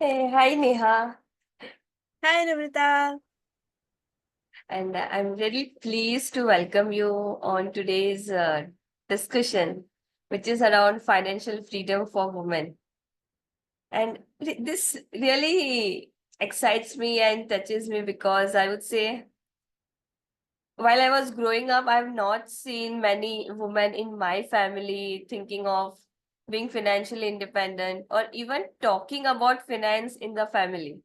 Hey, hi Neha, Hi, Namrita. and I'm really pleased to welcome you on today's discussion, which is around financial freedom for women. And this really excites me and touches me because I would say, while I was growing up, I've not seen many women in my family thinking of being financially independent or even talking about finance in the family.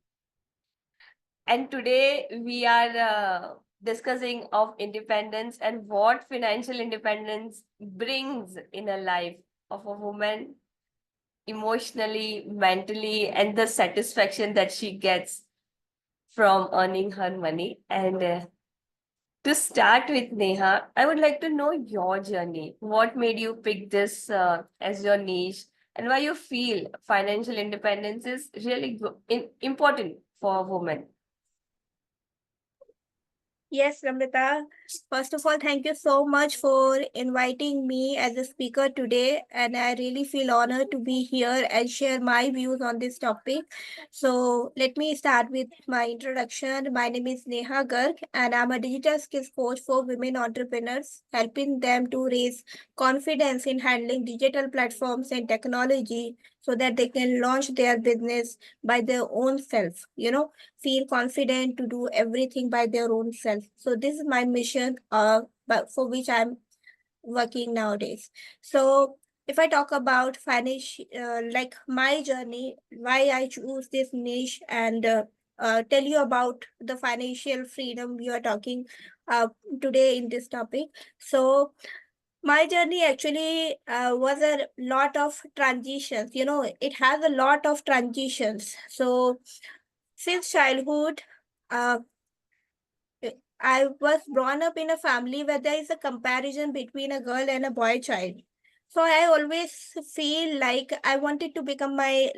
And today we are discussing of independence and what financial independence brings in a life of a woman emotionally, mentally, and the satisfaction that she gets from earning her money. And to start with, Neha, I would like to know your journey. What made you pick this as your niche, and why you feel financial independence is really important for a woman? Yes, Namrita. First of all, thank you so much for inviting me as a speaker today. And I really feel honored to be here and share my views on this topic. So, let me start with my introduction. My name is Neha Garg, and I'm a digital skills coach for women entrepreneurs, helping them to raise confidence in handling digital platforms and technology so that they can launch their business by their own self. Feel confident to do everything by their own self. So this is my mission, but for which I'm working nowadays. So if I talk about financial, like my journey, why I choose this niche, and tell you about the financial freedom we are talking uh, today in this topic. So my journey actually was a lot of transitions. It has a lot of transitions. So since childhood, uh, I was brought up in a family where there is a comparison between a girl and a boy child. So I always feel like I wanted to become my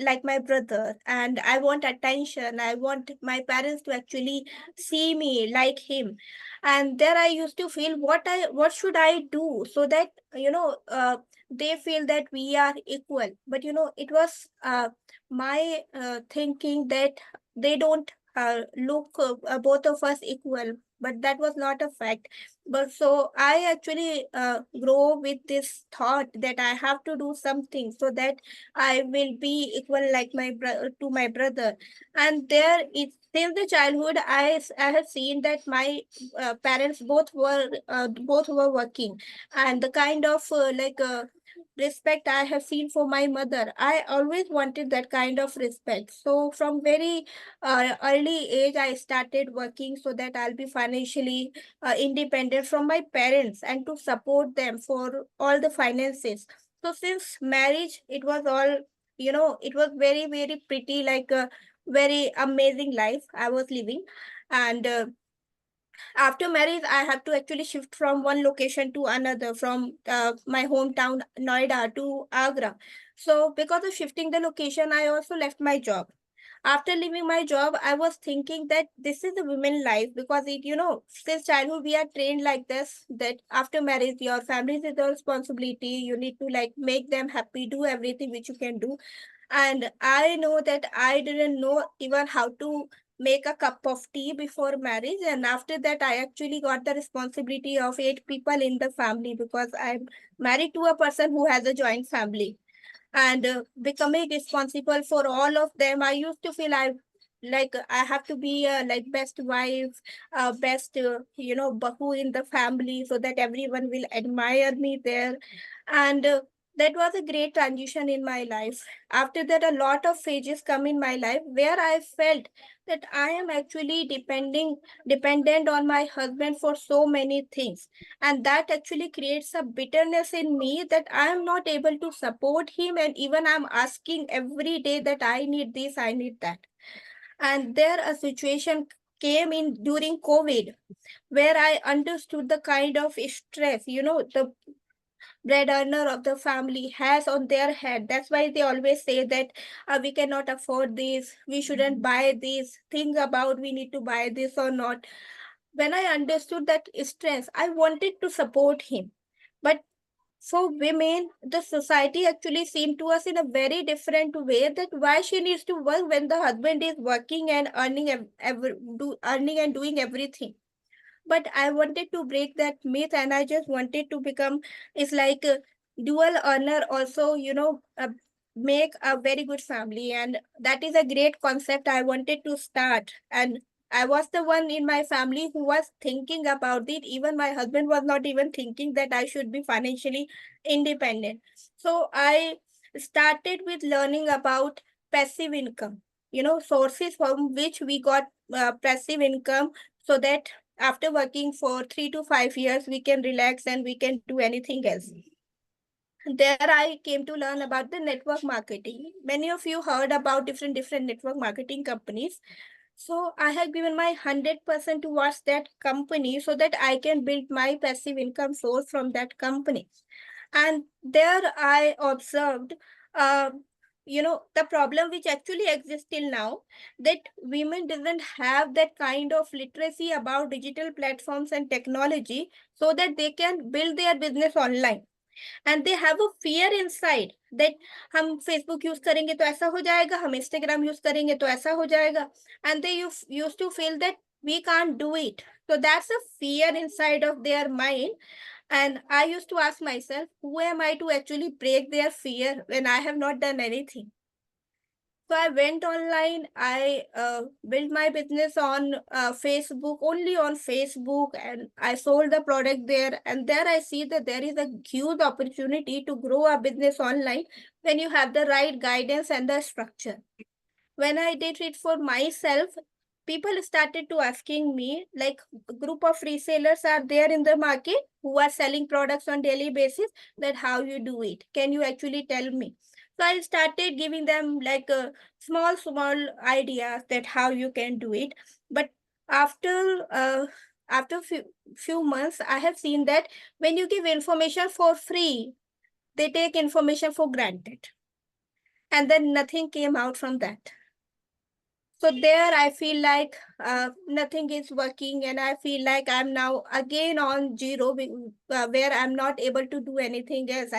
brother, and I want attention. I want my parents to actually see me like him. And there I used to feel what should I do so that they feel that we are equal. But it was my thinking that they don't look both of us equal, but that was not a fact. But so I actually grow with this thought that I have to do something so that I will be equal like to my brother. And there is since the childhood I have seen that my parents both were working, and the kind of respect I have seen for my mother, I always wanted that kind of respect. So from very early age I started working so that I'll be financially independent from my parents and to support them for all the finances. So since marriage, it was all, it was very very pretty, like a very amazing life I was living. And after marriage I have to actually shift from one location to another, from my hometown Noida to Agra. So because of shifting the location, I also left my job. After leaving my job, I was thinking that this is the women life, because since childhood we are trained like this, that after marriage your family is the responsibility, you need to like make them happy, do everything which you can do. And I know that I didn't know even how to make a cup of tea before marriage. And after that, I actually got the responsibility of 8 people in the family, because I'm married to a person who has a joint family. And becoming responsible for all of them, I used to feel I have to be like best wife, best bahu in the family, so that everyone will admire me there. And that was a great transition in my life. After that, a lot of phases come in my life where I felt that I am actually dependent on my husband for so many things. And that actually creates a bitterness in me, that I am not able to support him, and even I'm asking every day that I need this, I need that. And there a situation came in during COVID, where I understood the kind of stress the bread earner of the family has on their head. That's why they always say that we cannot afford this, we shouldn't buy this, think about we need to buy this or not. When I understood that stress, I wanted to support him. But for women, the society actually seemed to us in a very different way, that why she needs to work when the husband is working and earning and doing everything. But I wanted to break that myth, and I just wanted to become, it's like a dual earner also, make a very good family. And that is a great concept I wanted to start. And I was the one in my family who was thinking about it. Even my husband was not even thinking that I should be financially independent. So I started with learning about passive income, sources from which we got passive income, so that after working for 3 to 5 years, we can relax and we can do anything else. There I came to learn about the network marketing. Many of you heard about different network marketing companies. So I have given my 100% towards that company so that I can build my passive income source from that company. And there I observed, uh, the problem which actually exists till now, that women doesn't have that kind of literacy about digital platforms and technology so that they can build their business online. And they have a fear inside that हम Facebook use करेंगे तो ऐसा हो जाएगा, हम Instagram use करेंगे तो ऐसा हो जाएगा. And they used to feel that we can't do it. So that's a fear inside of their mind. And I used to ask myself, who am I to actually break their fear when I have not done anything? So I went online. I built my business on Facebook, only on Facebook, and I sold the product there. And there I see that there is a huge opportunity to grow a business online when you have the right guidance and the structure. When I did it for myself, people started to asking me, like, a group of resellers are there in the market who are selling products on daily basis, that how you do it. Can you actually tell me? So I started giving them like a small ideas that how you can do it. But after after few months, I have seen that when you give information for free, they take information for granted, and then nothing came out from that. So there I feel like nothing is working, and I feel like I'm now again on zero, where I'm not able to do anything else.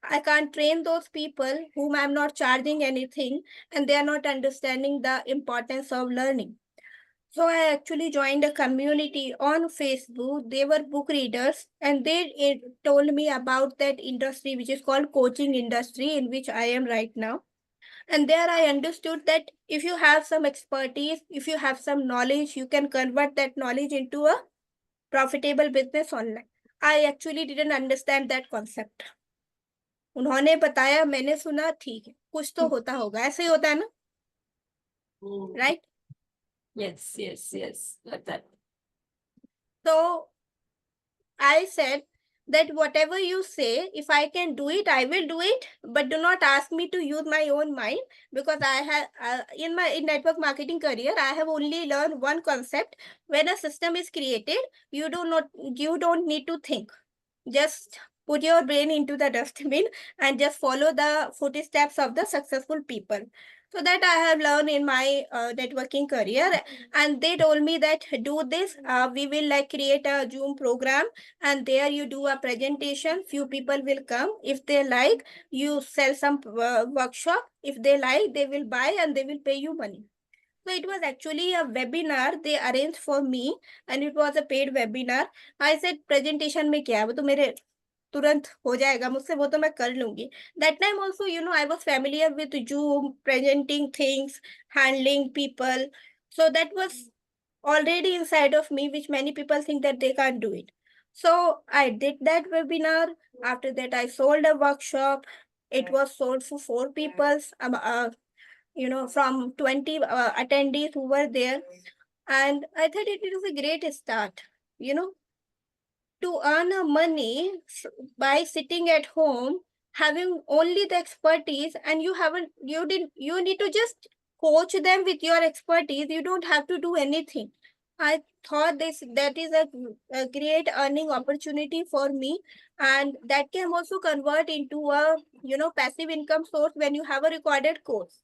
I can't train those people whom I'm not charging anything, and they are not understanding the importance of learning. So I actually joined a community on Facebook. They were book readers, and they told me about that industry which is called coaching industry, in which I am right now. And there I understood that if you have some expertise, if you have some knowledge, you can convert that knowledge into a profitable business online. I actually didn't understand that concept. उन्होंने बताया, मैंने सुना, ठीक है, कुछ तो होता होगा, ऐसे ही होता है ना, right? Yes, like that. So I said that whatever you say, if I can do it, I will do it. But do not ask me to use my own mind, because I have in my network marketing career, I have only learned one concept. When a system is created, you don't need to think. Just put your brain into the dustbin and just follow the footsteps of the successful people. So that I have learned in my networking career. And they told me that do this, we will like create a Zoom program, and there you do a presentation, few people will come. If they like, you sell some workshop. If they like, they will buy and they will pay you money. So it was actually a webinar they arranged for me, and it was a paid webinar. I said presentation में क्या है, वो तो मेरे तुरंत हो जाएगा मुझसे, वो तो मैं कर लूंगी. That time also, I was familiar with Zoom, presenting things, handling people. So that was already inside of me, which many people think that they can't do it. So I did that webinar. After that, I sold a workshop. It was sold for 4 people, from 20 attendees who were there. And I thought it was a great start, you know, to earn a money by sitting at home, having only the expertise, and you need to just coach them with your expertise. You don't have to do anything. I thought that is a great earning opportunity for me, and that can also convert into a passive income source when you have a recorded course.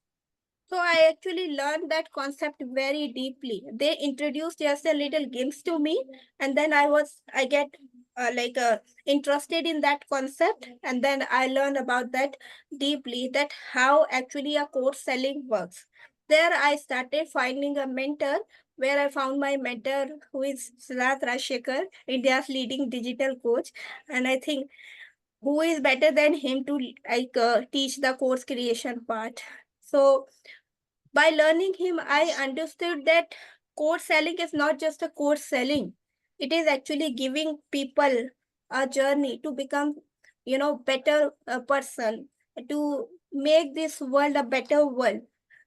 So I actually learned that concept very deeply. They introduced just a little games to me, and then I get interested in that concept, and then I learned about that deeply, that how actually a course selling works. There I started finding a mentor, where I found my mentor, who is Siddharth Rajshekhar, India's leading digital coach. And I think who is better than him to teach the course creation part. So by learning him, I understood that course selling is not just a course selling. It is actually giving people a journey to become, better person, to make this world a better world.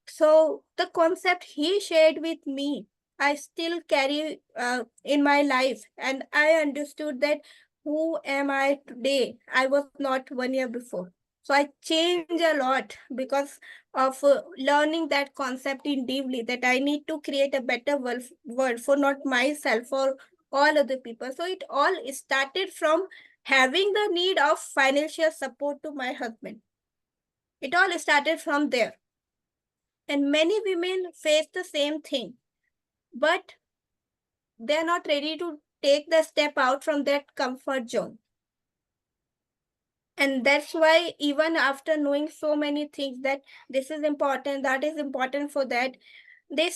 So the concept he shared with me, I still carry in my life, and I understood that who am I today? I was not 1 year before. So I changed a lot because of learning that concept in deeply, that I need to create a better world for not myself, for all other people. So it all started from having the need of financial support to my husband. It all started from there. And many women face the same thing, but they're not ready to take the step out from that comfort zone. And that's why, even after knowing so many things, that this is important, that is important for that, they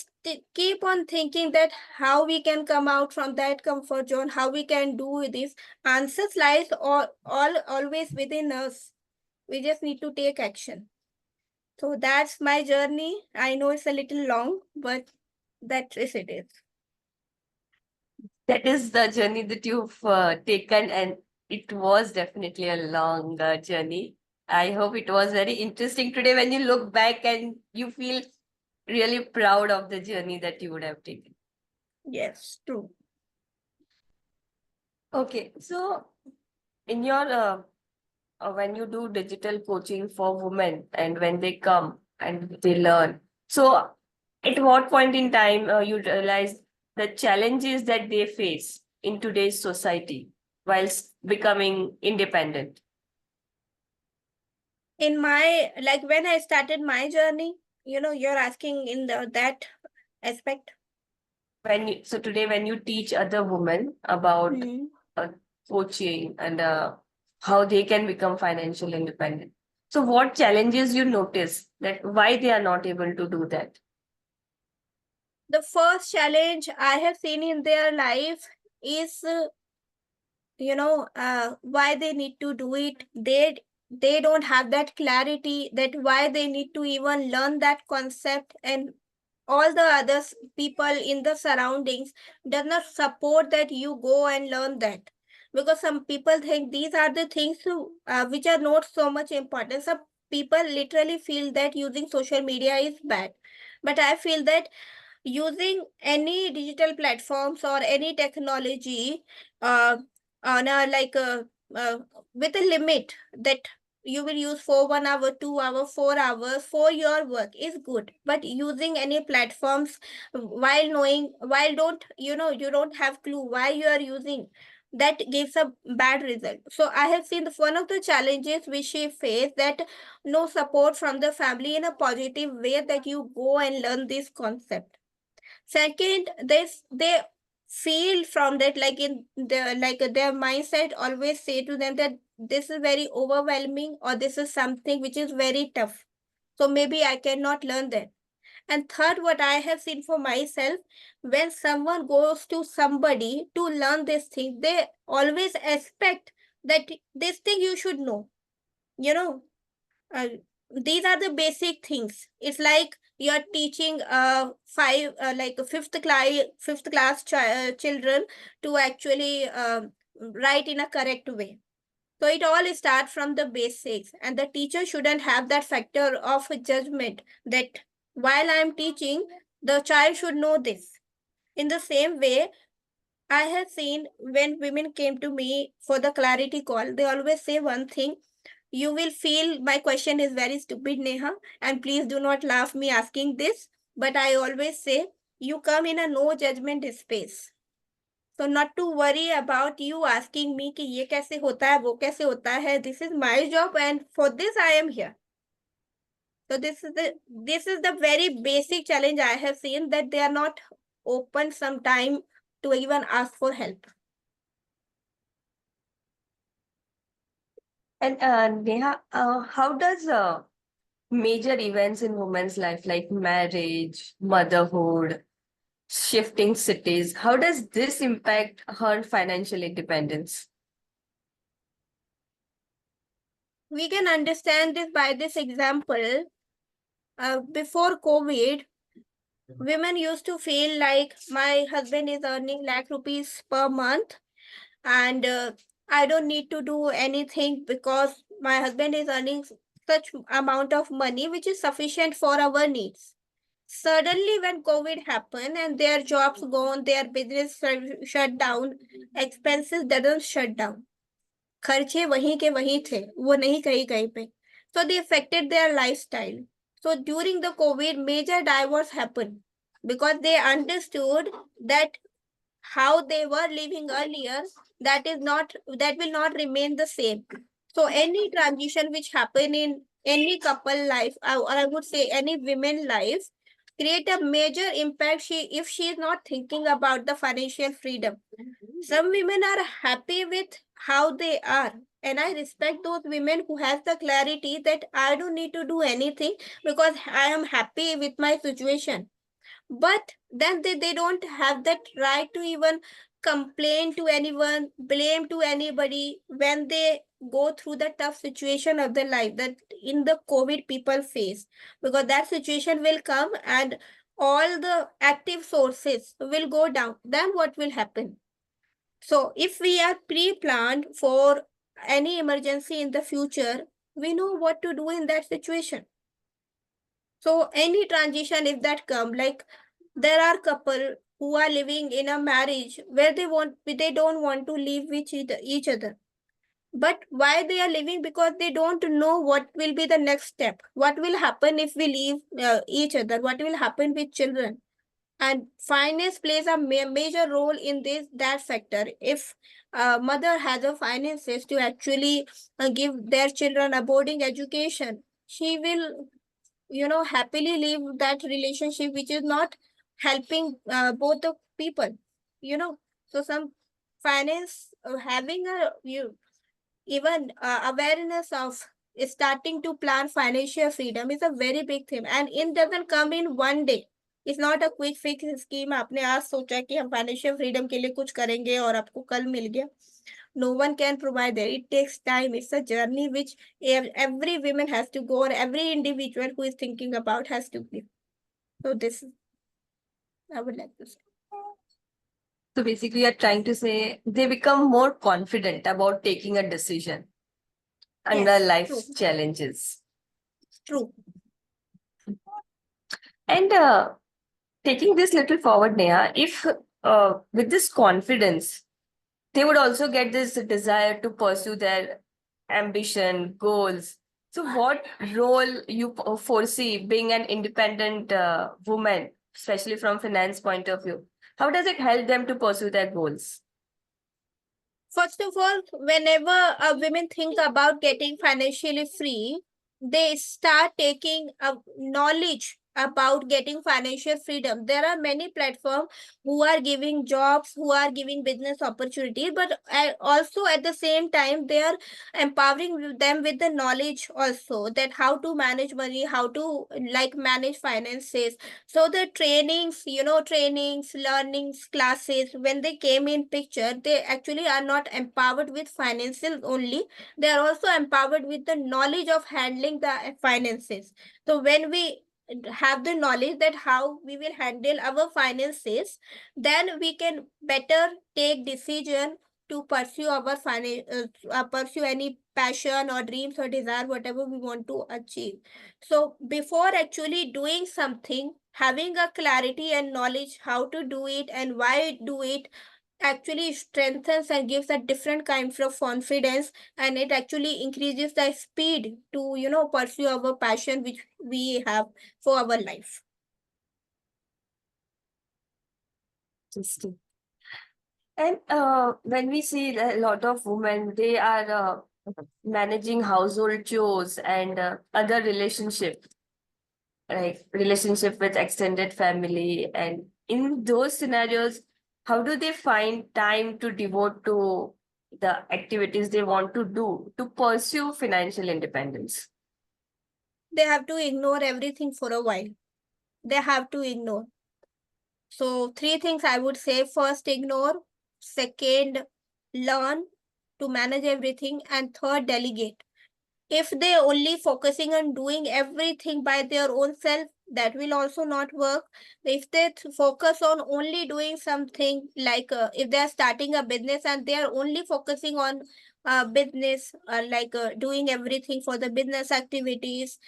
keep on thinking that how we can come out from that comfort zone, how we can do this. Answers lies all always within us. We just need to take action. So that's my journey. I know it's a little long, but that is it is. That is the journey that you've taken, and it was definitely a long journey. I hope it was very interesting today when you look back and you feel really proud of the journey that you would have taken. Yes, true. Okay, so in your when you do digital coaching for women and when they come and they learn, so at what point in time you realize the challenges that they face in today's society whilst becoming independent? In my, like, when I started my journey, you're asking in that aspect. So today when you teach other women about Hmm. uh, coaching and how they can become financial independent, so what challenges you notice that why they are not able to do that? The first challenge I have seen in their life is, why they need to do it. They don't have that clarity, that why they need to even learn that concept, and all the other people in the surroundings does not support that you go and learn that. Because some people think these are the things which are not so much important. Some people literally feel that using social media is bad, but I feel that using any digital platforms or any technology uh, on a uh, with a limit, that you will use for 1 hour, 2 hour, 4 hours for your work is good. But using any platforms while knowing, while don't you don't have clue why you are using, that gives a bad result. So I have seen one of the challenges which she faced, that no support from the family in a positive way, that you go and learn this concept. Second, they feel from that, like in the, like their mindset always say to them that this is very overwhelming, or this is something which is very tough, so maybe I cannot learn that. And third, what I have seen for myself, when someone goes to somebody to learn this thing, they always expect that this thing you should know, you know uh, these are the basic things. It's like you're teaching five like a fifth class children to actually write in a correct way. So it all starts from the basics, and the teacher shouldn't have that factor of judgment, that while I'm teaching, the child should know this. In the same way, I have seen when women came to me for the clarity call, they always say one thing. You will feel my question is very stupid, Neha, and please do not laugh me asking this. But I always say, you come in a no judgment space. So not to worry about you asking me कि ये कैसे होता है, वो कैसे होता है. This is my job, and for this I am here. So this is the very basic challenge I have seen, that they are not open sometime to even ask for help. And Neha, how does major events in women's life like marriage, motherhood, shifting cities, how does this impact her financial independence? We can understand this by this example. Before COVID, women used to feel like my husband is earning lakh rupees per month, and I don't need to do anything because my husband is earning such amount of money which is sufficient for our needs. Suddenly, when COVID happened and their jobs gone, their business shut down, expenses didn't shut down. खर्चे वहीं के वहीं थे, वो नहीं कहीं कहीं पे. So they affected their lifestyle. So during the COVID, major divorce happened because they understood that how they were living earlier, that will not remain the same. So any transition which happen in any couple life, or I would say any women life, create a major impact if she is not thinking about the financial freedom. Some women are happy with how they are, and I respect those women who has the clarity that I don't need to do anything because I am happy with my situation. But then they don't have that right to even complain to anyone, blame to anybody when they go through the tough situation of their life that in the COVID people face. Because that situation will come and all the active sources will go down. Then what will happen? So if we are pre-planned for any emergency in the future, we know what to do in that situation. So any transition if that come, like there are couple who are living in a marriage where they don't want to live with each other. But why they are living? Because they don't know what will be the next step. What will happen if we leave each other? What will happen with children? And finance plays a major role in this that factor. If mother has the finances to actually give their children a boarding education, she will happily leave that relationship which is not helping both the people you know so some finance having a even awareness of starting to plan financial freedom is a very big thing, and it doesn't come in one day. It's not a quick fix scheme. आपने आज सोचा कि हम financial freedom के लिए कुछ करेंगे और आपको कल मिल गया. No one can provide that. It takes time. It's a journey which every woman has to go, or every individual who is thinking about has to be. So this I would like to say. So basically, you're trying to say they become more confident about taking a decision under Yes, life's true, challenges. true. And taking this little forward, Neha, if with this confidence, they would also get this desire to pursue their ambition, goals. So, what role you foresee being an independent woman, especially from finance point of view? How does it help them to pursue their goals? First of all, whenever women think about getting financially free, they start taking knowledge about getting financial freedom. There are many platforms who are giving jobs, who are giving business opportunities, but also at the same time, they are empowering them with the knowledge also that how to manage money, how to like manage finances. So the trainings, learnings, classes, when they came in picture, they actually are not empowered with finances only. They are also empowered with the knowledge of handling the finances. So when we have the knowledge that how we will handle our finances, then we can better take decision to pursue our pursue any passion or dreams or desire, whatever we want to achieve. So before actually doing something, having a clarity and knowledge how to do it and why do it actually strengthens and gives a different kind of confidence, and it actually increases the speed to pursue our passion which we have for our life. Interesting. And when we see a lot of women, they are managing household chores and other relationships, like relationship with extended family. And in those scenarios, how do they find time to devote to the activities they want to do to pursue financial independence? They have to ignore everything for a while. They have to ignore. So, three things I would say: first, ignore; second, learn to manage everything; and third, delegate. If they only focusing on doing everything by their own self, that will also not work. If they focus on only doing something, like if they are starting a business and they are only focusing on business, doing everything for the business activities,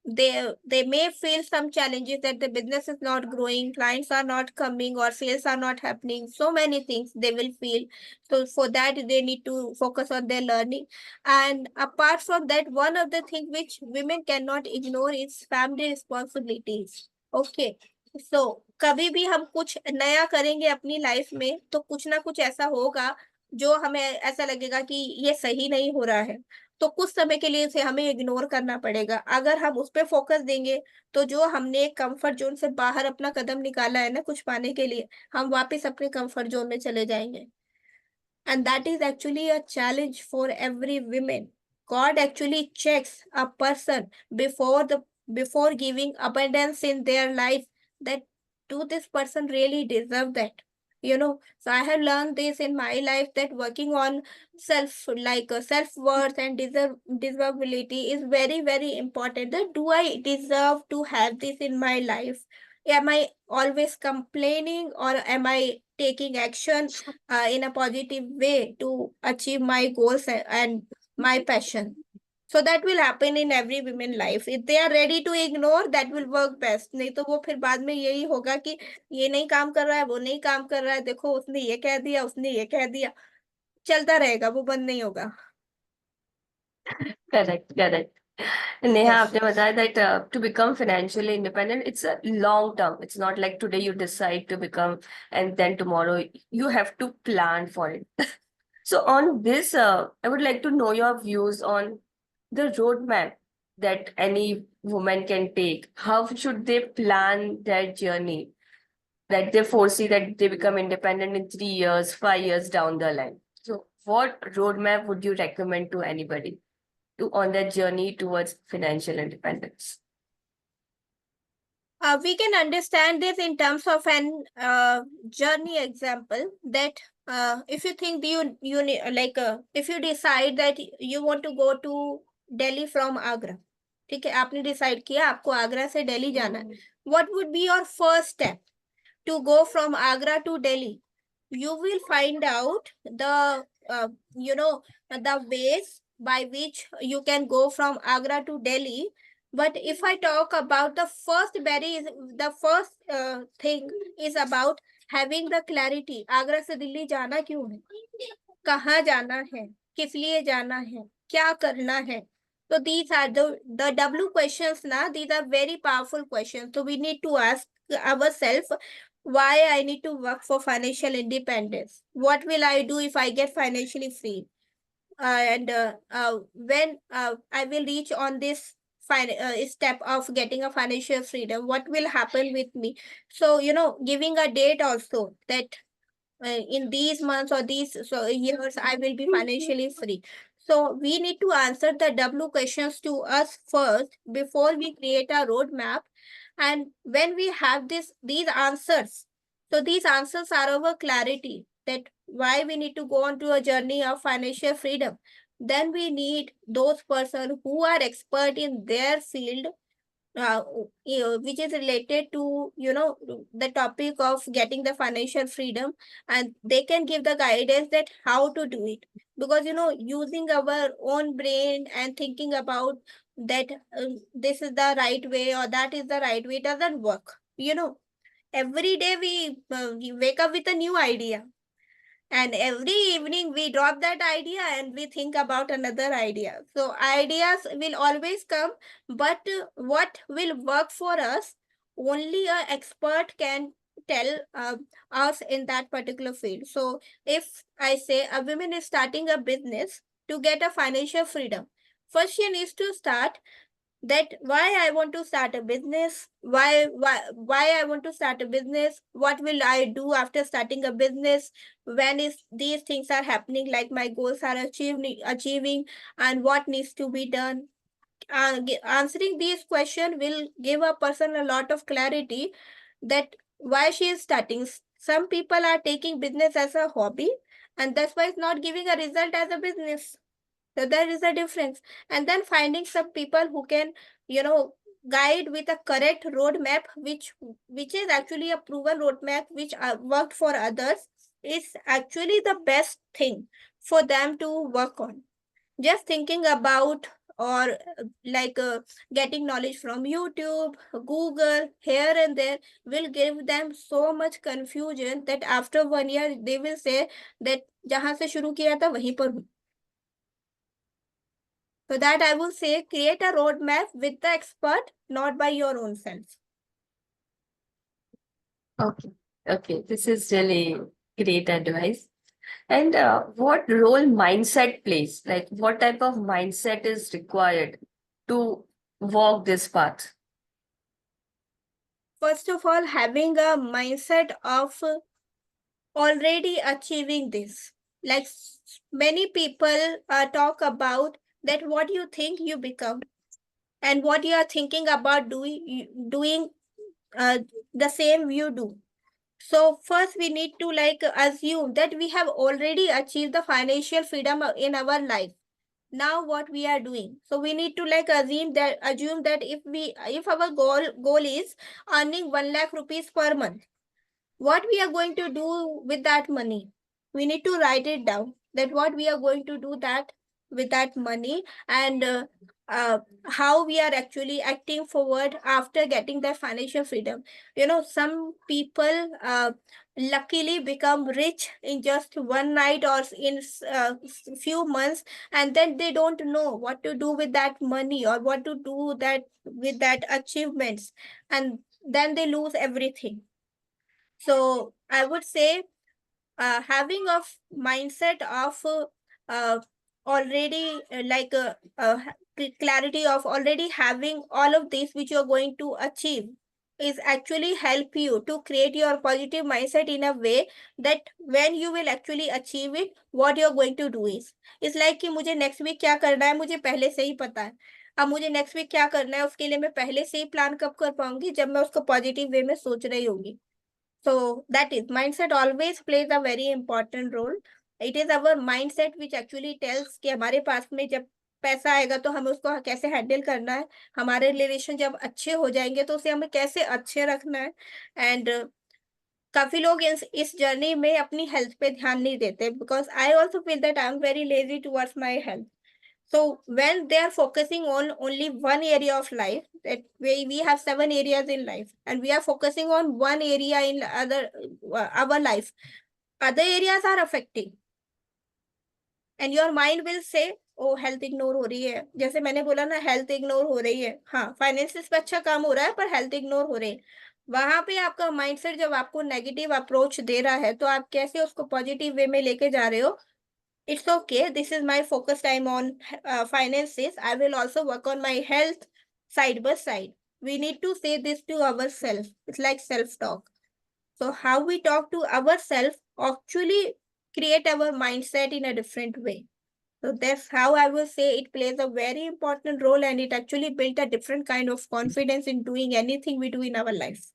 they may feel some challenges, that the business is not growing, clients are not coming, or sales are not happening. So many things they will feel. So for that, they need to focus on their learning. And apart from that, one of the things which women cannot ignore is family responsibilities. Okay, so कभी भी हम कुछ नया करेंगे अपनी life में, तो कुछ ना कुछ ऐसा होगा जो हमें ऐसा लगेगा कि ये सही नहीं हो रहा है। तो कुछ समय के लिए इसे हमें इग्नोर करना पड़ेगा। अगर हम उस पे फोकस देंगे, तो जो हमने कंफर्ट जोन से बाहर अपना कदम निकाला है ना कुछ पाने के लिए, हम वापस अपने कंफर्ट जोन में चले जाएंगे। And that is actually a challenge for every woman. God actually checks a person before giving abundance in their life, that do this person really deserve that? So I have learned this in my life, that working on self-worth and deservability is very, very important. That do I deserve to have this in my life? Am I always complaining, or am I taking action in a positive way to achieve my goals and my passion? So that will happen in every women life. If they are ready to ignore, that will work best. नहीं तो वो फिर बाद में यही होगा कि ये नहीं काम कर रहा है, वो नहीं काम कर रहा है, देखो उसने ये कह दिया, उसने ये कह दिया, चलता रहेगा, वो बंद नहीं होगा। Correct, correct. Neha, Yes. आपने बताया that to become financially independent, it's a long term. It's not like today you decide to become and then tomorrow you have to plan for it. So on this, I would like to know your views on the roadmap that any woman can take. How should they plan their journey? That they foresee that they become independent in 3 years, 5 years down the line. So what roadmap would you recommend to anybody to on their journey towards financial independence? We can understand this in terms of an journey example, that if you think if you decide that you want to go to Delhi from Agra, ठीक है, आपने decide किया आपको आगरा से दिल्ली जाना है, what would be your first step to go from Agra to Delhi? You will find out the ways by which you can go from Agra to Delhi. But if I talk about the first thing is about having the clarity. Agra से दिल्ली जाना क्यों है, कहाँ जाना है, किस लिए जाना है, क्या करना है? So these are the W questions now. These are very powerful questions. So we need to ask ourselves, why I need to work for financial independence? What will I do if I get financially free? And when I will reach on this step of getting a financial freedom, what will happen with me? So, giving a date also, that in these months or these years, I will be financially free. So we need to answer the W questions to us first before we create a roadmap. And when we have these answers, so these answers are our clarity, that why we need to go on to a journey of financial freedom. Then we need those persons who are expert in their field, uh, which is related to the topic of getting the financial freedom, and they can give the guidance that how to do it. Because using our own brain and thinking about that this is the right way or that is the right way doesn't work. Every day we wake up with a new idea, and every evening we drop that idea and we think about another idea. So ideas will always come, but what will work for us, only an expert can tell us in that particular field. So if I say a woman is starting a business to get a financial freedom, first she needs to start that why I want to start a business, why I want to start a business, what will I do after starting a business, when is these things are happening, like my goals are achieving, and what needs to be done. Answering these questions will give a person a lot of clarity that why she is starting. Some people are taking business as a hobby, and that's why it's not giving a result as a business. So there is a difference. And then finding some people who can, you know, guide with a correct roadmap, which is actually a proven roadmap, which worked for others, is actually the best thing for them to work on. Just thinking about, or getting knowledge from YouTube, Google, here and there, will give them so much confusion that after 1 year they will say that जहां से शुरू किया था वहीं पर हूँ. So that I will say, create a roadmap with the expert, not by your own self. Okay. Okay. This is really great advice. And what role mindset plays? Like, what type of mindset is required to walk this path? First of all, having a mindset of already achieving this. Like many people talk about that what you think you become, and what you are thinking about doing uh, the same you do. So first we need to assume that we have already achieved the financial freedom in our life. Now what we are doing, so we need to assume that if our goal is earning 1 lakh rupees per month, what we are going to do with that money, we need to write it down, that what we are going to do that with that money, and uh, how we are actually acting forward after getting that financial freedom. Some people luckily become rich in just one night, or in few months, and then they don't know what to do with that money, or what to do that with that achievements, and then they lose everything. So I would say, having a mindset of uh, already clarity of already having all of this which you're going to achieve, is actually help you to create your positive mindset in a way that when you will actually achieve it, what you're going to do is, it's like कि मुझे next week क्या करना है मुझे पहले से ही पता है. अब मुझे नेक्स्ट वीक क्या करना है उसके लिए मैं पहले से ही प्लान कब कर पाऊंगी, जब मैं उसको पॉजिटिव वे में सोच रही होगी. So that is mindset always plays a very important role. It is our mindset which actually tells कि हमारे पास में जब पैसा आएगा तो हमें उसको कैसे हैंडल करना है, हमारे रिलेशन जब अच्छे हो जाएंगे तो उसे हमें कैसे अच्छे रखना है. एंड काफी लोग इस जर्नी में अपनी हेल्थ पे ध्यान नहीं देते, because I also feel that I am very lazy towards my health. So when they are focusing on only one area of life, that we have 7 areas in life, and we are focusing on one area in other our life, other areas are affecting, and your mind will say, oh health ignore हो रही है. जैसे मैंने बोला ना, health ignore हो रही है, हाँ फाइनेंसिस पे अच्छा काम हो रहा है पर हेल्थ इग्नोर हो रही है. वहां पे आपका माइंडसेट जब आपको नेगेटिव अप्रोच दे रहा है, तो आप कैसे उसको पॉजिटिव वे में लेके जा रहे हो. It's okay. This is my focus time on finances. I will also work on my health side by side. We need to say this to ourselves. It's like self-talk. So how we talk to ourselves actually create our mindset in a different way. So that's how I will say it plays a very important role, and it actually built a different kind of confidence in doing anything we do in our life.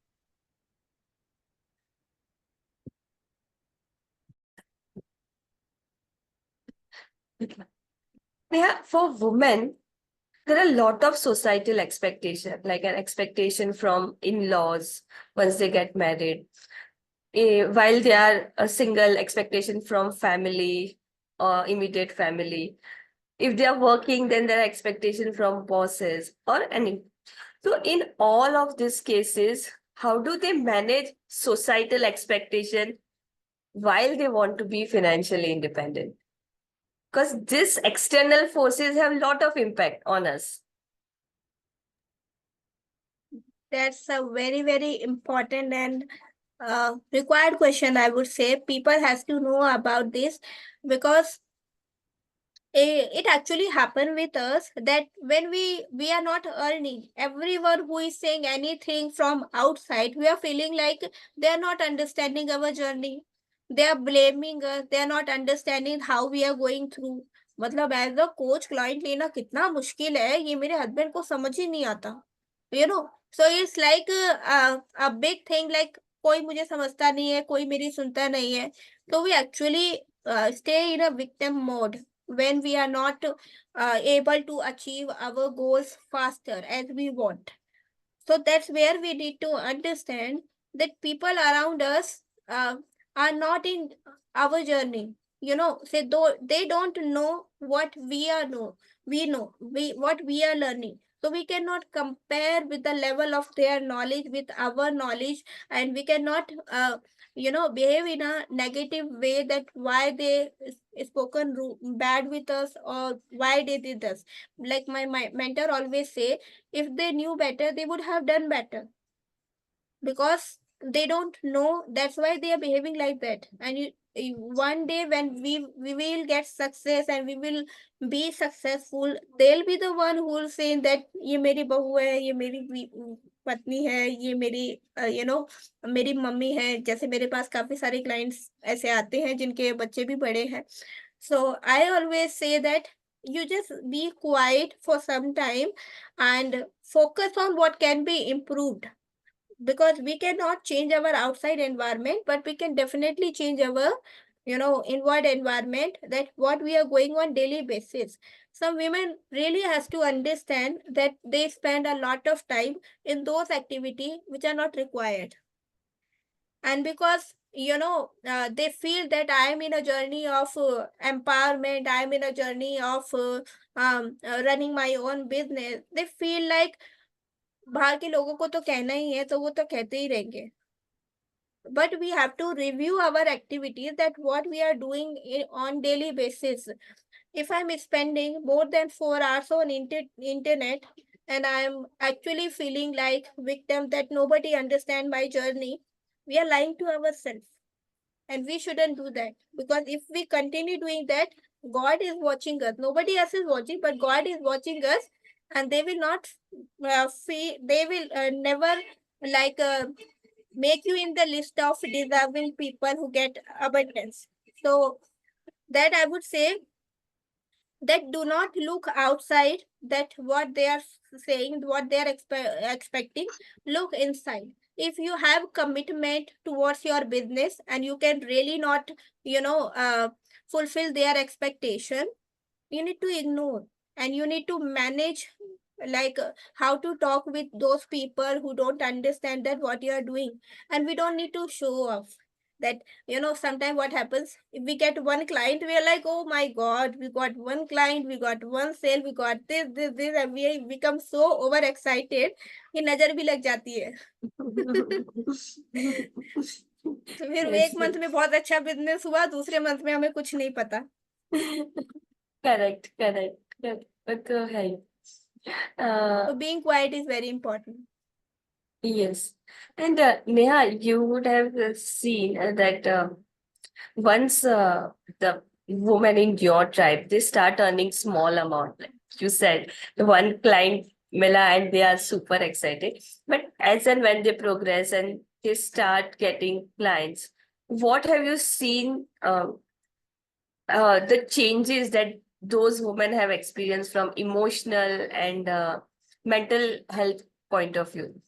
Yeah, for women, there are a lot of societal expectation, like an expectation from in-laws once they get married. While they are a single, expectation from family or immediate family. If they are working, then there are expectation from bosses or any. So in all of these cases, how do they manage societal expectation while they want to be financially independent? Because these external forces have a lot of impact on us. That's a very, very important and required question, I would say. People has to know about this, because it actually happen with us that when we are not earning, everyone who is saying anything from outside, we are feeling like they are not understanding our journey, they are blaming us, they are not understanding how we are going through. मतलब as a coach client लेना कितना मुश्किल है ये मेरे husband को समझ ही नहीं आता, you know. So it's like a big thing, like कोई मुझे समझता नहीं है, कोई मेरी सुनता नहीं है. तो we actually stay in a victim mode when we are not able to achieve our goals faster as we want. So that's where we need to understand that people around us are not in our journey. You know, say though they don't know what we are know. We know we what we are learning. So we cannot compare with the level of their knowledge with our knowledge, and we cannot behave in a negative way that why they spoken bad with us or why they did this. Like my mentor always say, if they knew better they would have done better, because they don't know, that's why they are behaving like that. And one day when we will get success and we will be successful, they'll be the one who will say that ये मेरी बहू है, ये मेरी पत्नी है, ये मेरी मेरी मम्मी है. जैसे मेरे पास काफी सारे क्लाइंट्स ऐसे आते हैं जिनके बच्चे भी बड़े हैं. So I always say that you just be quiet for some time and focus on what can be improved, because we cannot change our outside environment, but we can definitely change our inward environment, that what we are going on daily basis. Some women really has to understand that they spend a lot of time in those activities which are not required, and because they feel that I am in a journey of empowerment, I am in a journey of running my own business, they feel like बाहर के लोगों को तो कहना ही है तो वो तो कहते ही रहेंगे. But we have to review our activities, that what we are doing on daily basis. If I'm spending more than 4 hours on internet and I'm actually feeling like victim that nobody understand my journey, we are lying to ourselves, and we shouldn't do that, because if we continue doing that, God is watching us. Nobody else is watching, but God is watching us, and they will not they will never like make you in the list of deserving people who get abundance. So that I would say, that do not look outside, that what they are saying, what they are expecting. Look inside. If you have commitment towards your business and you can really not fulfill their expectation, you need to ignore, and you need to manage, like how to talk with those people who don't understand that what you are doing. And we don't need to show off that. Sometimes what happens, if we get one client, we are like, oh my god, we got one client, we got one sale, we got this, and we become so overexcited कि नजर भी लग जाती है. तो फिर Yes, एक month में बहुत अच्छा बिजनेस हुआ, दूसरे मंथ में हमें कुछ नहीं पता. correct, correct, correct. वो तो है ही. So being quiet is very important. Yes. And Neha, you would have seen that once the women in your tribe, they start earning small amount, like you said, the one client Mila, and they are super excited. But as and when they progress and they start getting clients, what have you seen the changes that those women have experienced from emotional and mental health point of view?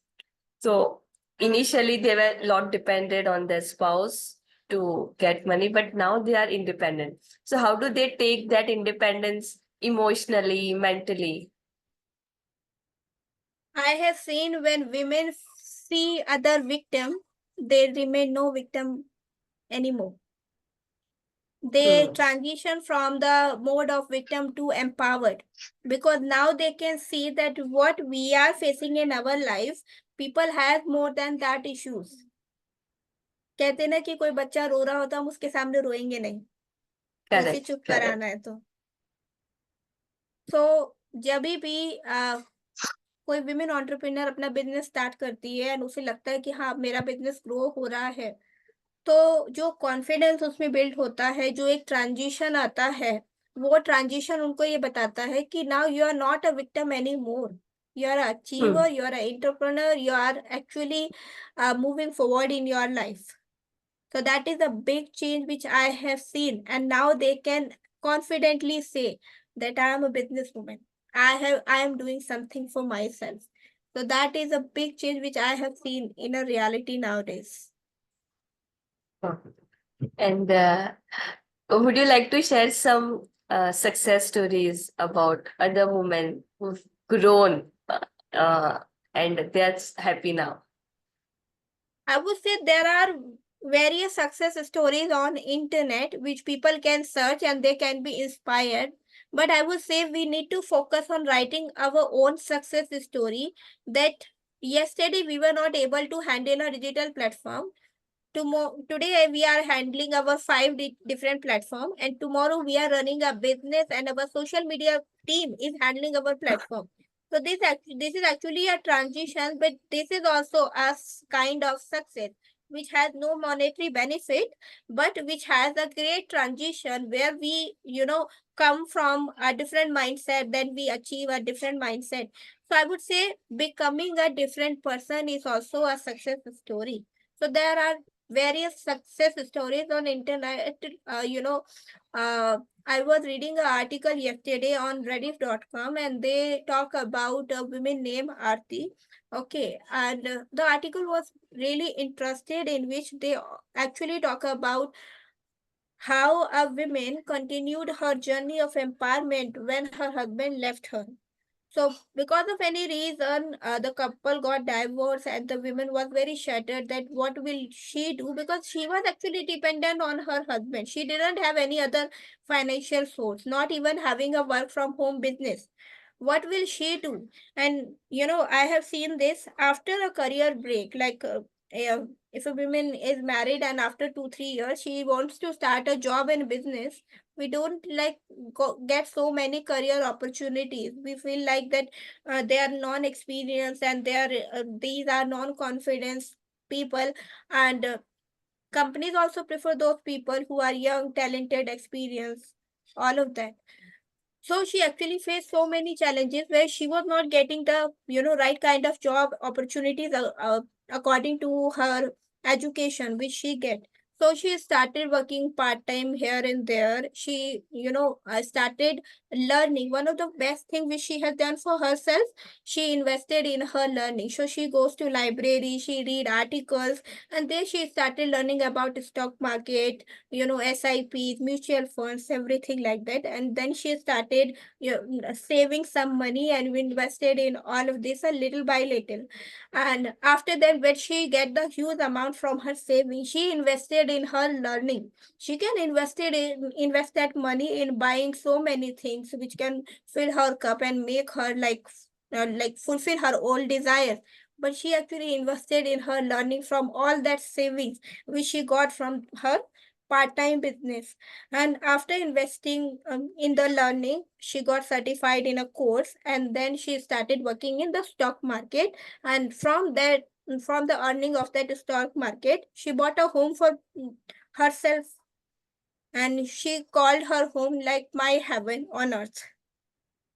So initially they were a lot dependent on their spouse to get money, but now they are independent. So how do they take that independence emotionally, mentally? I have seen when women see other victim, they remain no victim anymore. They Hmm. transition from the mode of victim to empowered, because now they can see that what we are facing in our life, people have more than that issues. कहते ना कि कोई बच्चा रो रहा होता, हम उसके सामने रोएंगे नहीं, उसे Correct, चुप correct. कराना है. तो जब भी कोई विमेन एंटरप्रेन्योर अपना बिजनेस स्टार्ट करती है और उसे लगता है कि हाँ मेरा बिजनेस ग्रो हो रहा है, तो जो कॉन्फिडेंस उसमें बिल्ड होता है, जो एक ट्रांजिशन आता है, वो ट्रांजिशन उनको ये बताता है कि now you are not a victim any more, you are an achiever, Hmm. you are an entrepreneur, you are actually moving forward in your life. So that is a big change which I have seen, and now they can confidently say that I am a businesswoman. I am doing something for myself. So that is a big change which I have seen in a reality nowadays. Oh. And would you like to share some success stories about other women who've grown uh, and they're happy now? I would say there are various success stories on internet which people can search and they can be inspired. But I would say we need to focus on writing our own success story, that yesterday we were not able to handle a digital platform. Today we are handling our five different platform, and tomorrow we are running a business and our social media team is handling our platform. So this is actually a transition, but this is also a kind of success which has no monetary benefit, but which has a great transition where we, come from a different mindset, then we achieve a different mindset. So I would say becoming a different person is also a success story. So there are various success stories on internet. I was reading an article yesterday on reddit.com, and they talk about a woman named Aarti. Okay, and the article was really interested, in which they actually talk about how a woman continued her journey of empowerment when her husband left her. So, because of any reason, the couple got divorced, and the woman was very shattered that what will she do, because she was actually dependent on her husband. She didn't have any other financial source, not even having a work from home business. What will she do? And I have seen this after a career break, like if a woman is married and after 2 3 years she wants to start a job and business, we don't like get so many career opportunities. We feel like that they are non-experienced, and these are non-confidence people, and companies also prefer those people who are young, talented, experienced, all of that. So she actually faced so many challenges where she was not getting the right kind of job opportunities according to her education which she get. So she started working part time here and there. She started learning. One of the best thing which she has done for herself, she invested in her learning. So she goes to library, she read articles, and then she started learning about stock market, SIPs, mutual funds, everything like that. And then she started saving some money and we invested in all of this a little by little. And after that, when she get the huge amount from her saving, she invested in her learning. She can invest that money in buying so many things which can fill her cup and make her like fulfill her old desires. But she actually invested in her learning from all that savings which she got from her part-time business. And after investing in the learning, she got certified in a course, and then she started working in the stock market. And from the earning of that stock market, she bought a home for herself, and she called her home like my heaven on earth,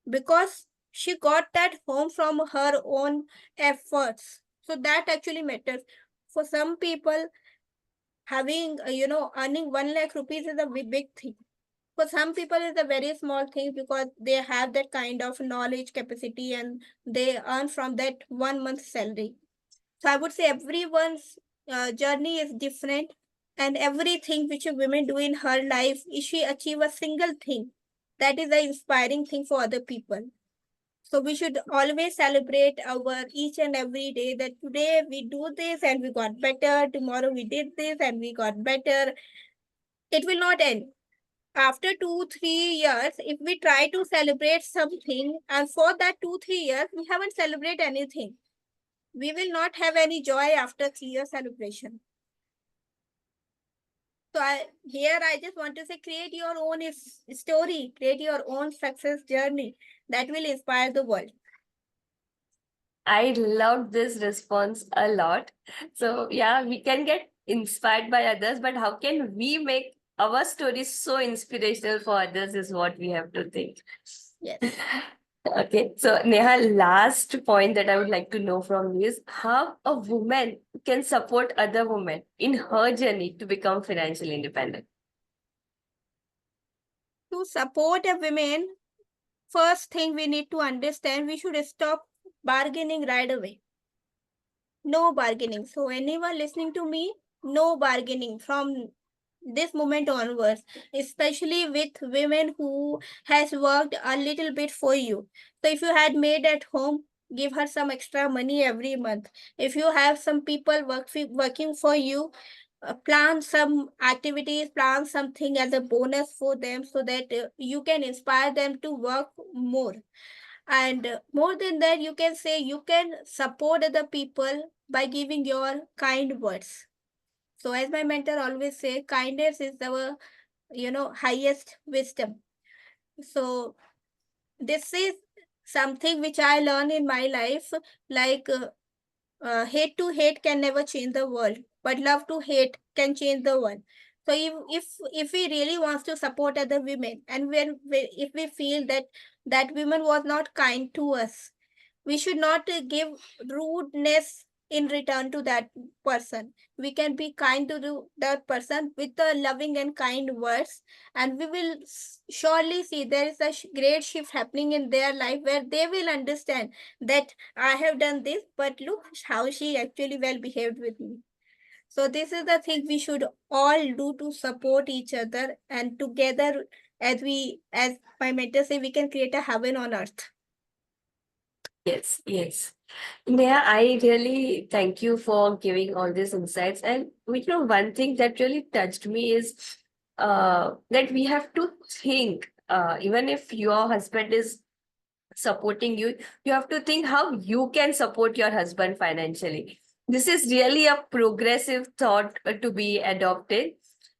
because she got that home from her own efforts. So that actually matters. For some people, having earning 1 lakh rupees is a big thing. For some people it's a very small thing, because they have that kind of knowledge capacity and they earn from that 1 month salary. So I would say everyone's journey is different, and everything which a woman do in her life, if she achieve a single thing, that is an inspiring thing for other people. So we should always celebrate our each and every day, that today we do this and we got better, tomorrow we did this and we got better. It will not end. After 2 3 years, if we try to celebrate something, and for that 2 3 years we haven't celebrated anything, we will not have any joy after 3 year celebration. So I just want to say, create your own story, create your own success journey that will inspire the world. I love this response a lot. So, yeah, we can get inspired by others, but how can we make our story is so inspirational for others is what we have to think. Yes. Okay, so Neha, last point that I would like to know from you is how a woman can support other women in her journey to become financially independent. To support a woman, first thing we need to understand, we should stop bargaining right away. No bargaining. So anyone listening to me, no bargaining from this moment onwards, especially with women who has worked a little bit for you. So if you had maid at home, give her some extra money every month. If you have some people working for you, plan some activities, plan something as a bonus for them so that you can inspire them to work more. And more than that, you can say you can support other people by giving your kind words. So as my mentor always say, kindness is our, highest wisdom. So this is something which I learned in my life. Like hate to hate can never change the world, but love to hate can change the world. So if we really wants to support other women, and if we feel that that woman was not kind to us, we should not give rudeness in return to that person. We can be kind to that person with the loving and kind words, and we will surely see there is a great shift happening in their life where they will understand that I have done this, but look how she actually well behaved with me. So this is the thing we should all do to support each other, and together, as my mentor say, we can create a heaven on earth. Yes, yes. Neha, I really thank you for giving all these insights. And one thing that really touched me is that we have to think, even if your husband is supporting you, you have to think how you can support your husband financially. This is really a progressive thought to be adopted.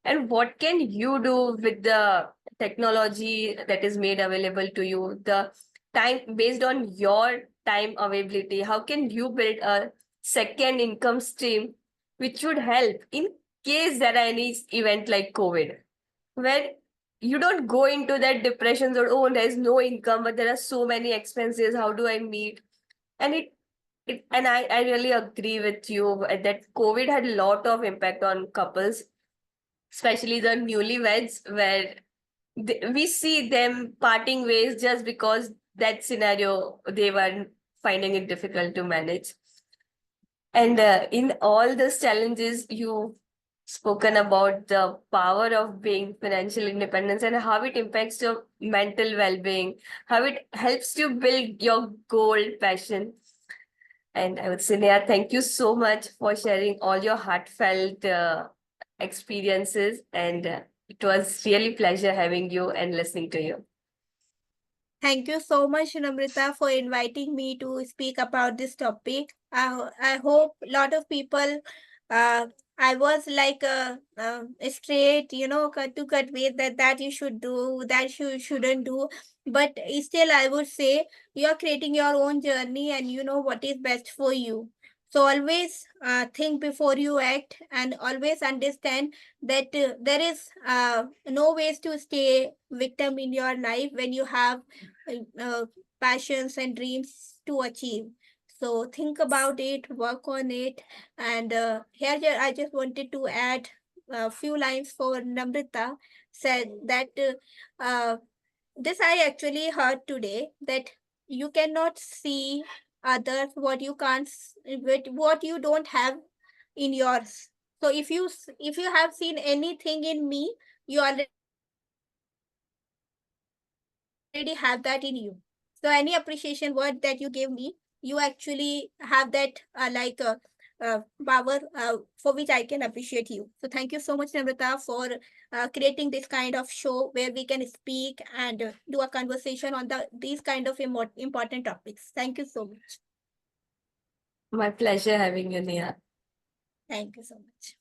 And what can you do with the technology that is made available to you, the time based on your time availability? How can you build a second income stream which would help in case there are any event like COVID, where you don't go into that depression or oh there's no income but there are so many expenses, how do I meet? And I really agree with you that COVID had a lot of impact on couples, especially the newlyweds, where we see them parting ways just because that scenario they were finding it difficult to manage. And in all those challenges, you've spoken about the power of being financial independence and how it impacts your mental well-being, how it helps you build your goal, passion. And I would say, Neha, thank you so much for sharing all your heartfelt experiences. And it was really pleasure having you and listening to you. Thank you so much, Namrita, for inviting me to speak about this topic. I hope a lot of people, uh, I was like straight, to convey that you should do, that you shouldn't do. But still, I would say you are creating your own journey and you know what is best for you. So always think before you act, and always understand that there is no ways to stay victim in your life when you have uh, passions and dreams to achieve. So think about it, work on it. And I just wanted to add a few lines for Namrita said that this I actually heard today, that you cannot see others what you can't what you don't have in yours. So if you have seen anything in me, you already have that in you. So any appreciation word that you give me, you actually have that power for which I can appreciate you. So thank you so much, Namrita, for creating this kind of show where we can speak and do a conversation on these kind of important topics. Thank you so much. My pleasure having you, Neha. Thank you so much.